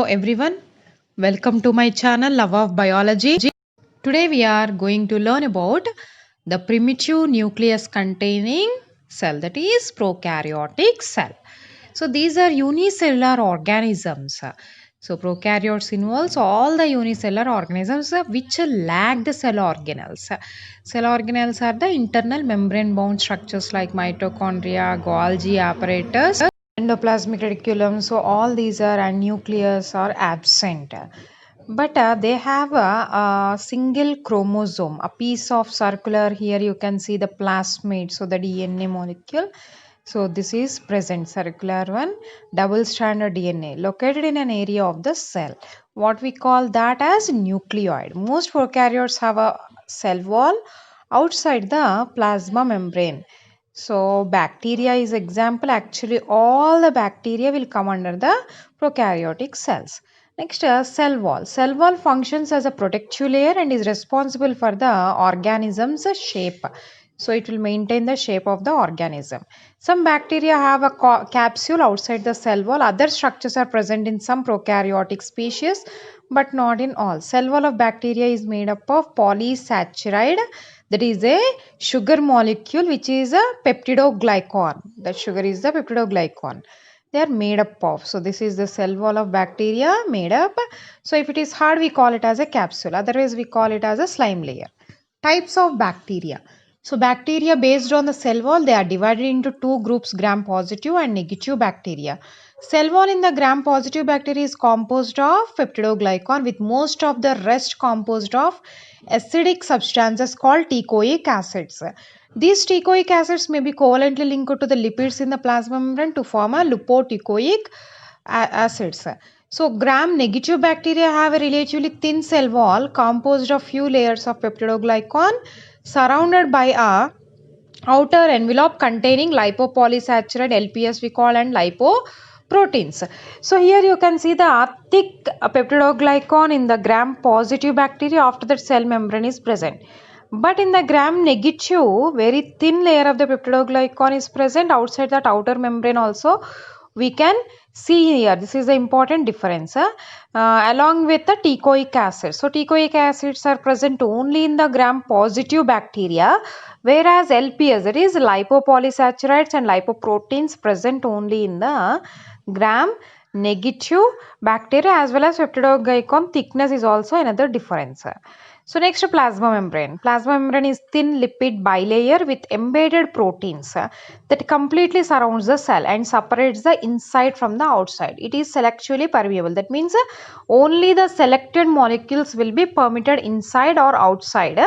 Hello everyone, welcome to my channel Love of Biology. Today we are going to learn about the primitive nucleus containing cell, that is prokaryotic cell. So these are unicellular organisms. So prokaryotes involves all the unicellular organisms which lack the cell organelles. Cell organelles are the internal membrane bound structures like mitochondria, Golgi apparatus, endoplasmic reticulum. So all these are and nucleus are absent, but they have a single chromosome, a piece of circular. Here you can see the plasmid, so the DNA molecule. So this is present, circular one, double stranded DNA located in an area of the cell. What we call that as nucleoid. Most prokaryotes have a cell wall outside the plasma membrane. So bacteria is example. Actually all the bacteria will come under the prokaryotic cells. Next, cell wall. Cell wall functions as a protective layer and is responsible for the organism's shape. So it will maintain the shape of the organism. Some bacteria have a capsule outside the cell wall. Other structures are present in some prokaryotic species, but not in all. Cell wall of bacteria is made up of polysaccharide, that is a sugar molecule which is a peptidoglycan. That sugar is the peptidoglycan they are made up of. So this is the cell wall of bacteria made up. So if it is hard, we call it as a capsule. Otherwise, we call it as a slime layer. Types of bacteria. So bacteria based on the cell wall, they are divided into two groups, gram positive and negative bacteria. Cell wall in the gram positive bacteria is composed of peptidoglycan, with most of the rest composed of acidic substances called teichoic acids. These teichoic acids may be covalently linked to the lipids in the plasma membrane to form a lipoteichoic acids. So gram negative bacteria have a relatively thin cell wall composed of few layers of peptidoglycan surrounded by a outer envelope containing lipopolysaccharide, LPS we call, and lipoproteins. So here you can see the thick peptidoglycan in the gram positive bacteria. After that cell membrane is present, but in the gram negative, very thin layer of the peptidoglycan is present outside that outer membrane also. We can see here, this is the important difference, along with the teichoic acid. So teichoic acids are present only in the gram positive bacteria, whereas LPS, that is lipopolysaccharides and lipoproteins, present only in the gram negative bacteria, as well as peptidoglycan thickness is also another difference. So next, plasma membrane. Plasma membrane is thin lipid bilayer with embedded proteins that completely surrounds the cell and separates the inside from the outside. It is selectively permeable. That means only the selected molecules will be permitted inside or outside.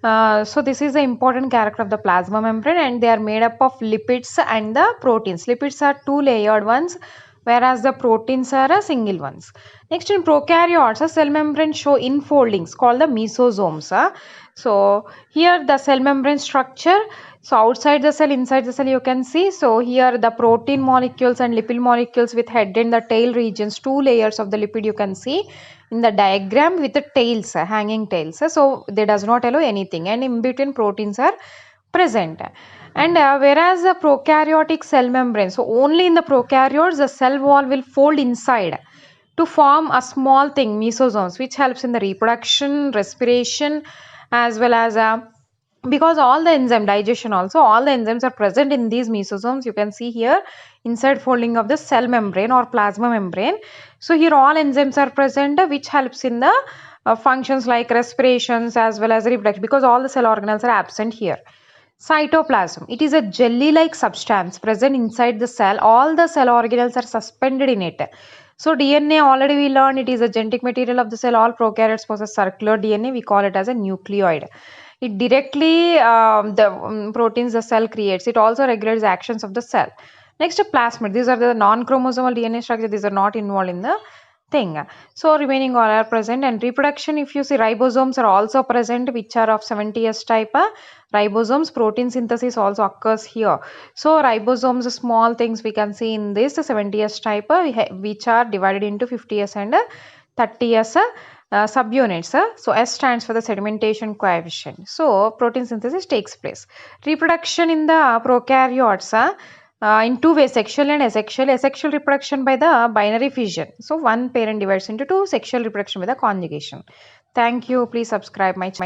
So this is the important character of the plasma membrane, and they are made up of lipids and the proteins. Lipids are two layered ones, whereas the proteins are a single ones. Next, in prokaryotes, a cell membrane show infoldings called the mesosomes. So here the cell membrane structure. So outside the cell, inside the cell, you can see. So here the protein molecules and lipid molecules with head and the tail regions, two layers of the lipid you can see in the diagram with the tails, hanging tails. So they does not allow anything, and in between proteins are present. And whereas the prokaryotic cell membrane, so only in the prokaryotes the cell wall will fold inside to form a small thing, mesosomes, which helps in the reproduction, respiration, as well as because all the enzyme digestion, also all the enzymes are present in these mesosomes. You can see here inside folding of the cell membrane or plasma membrane. So here all enzymes are present, which helps in the functions like respirations as well as reproduction, because all the cell organelles are absent here. Cytoplasm. It is a jelly-like substance present inside the cell. All the cell organelles are suspended in it. So DNA, already we learned, it is a genetic material of the cell. All prokaryotes possess circular DNA. We call it as a nucleoid. It directly the proteins the cell creates. It also regulates the actions of the cell. Next, plasmid. These are the non-chromosomal DNA structure. These are not involved in the thing. So remaining all are present. And reproduction, if you see, ribosomes are also present, which are of 70S type. Ribosomes, protein synthesis also occurs here. So ribosomes, small things we can see in this 70S type, which are divided into 50S and 30S subunits. So S stands for the sedimentation coefficient. So protein synthesis takes place. Reproduction in the prokaryotes. in two ways, sexual and asexual. Asexual reproduction by the binary fission. So one parent divides into two, sexual reproduction by the conjugation. Thank you. Please subscribe my channel.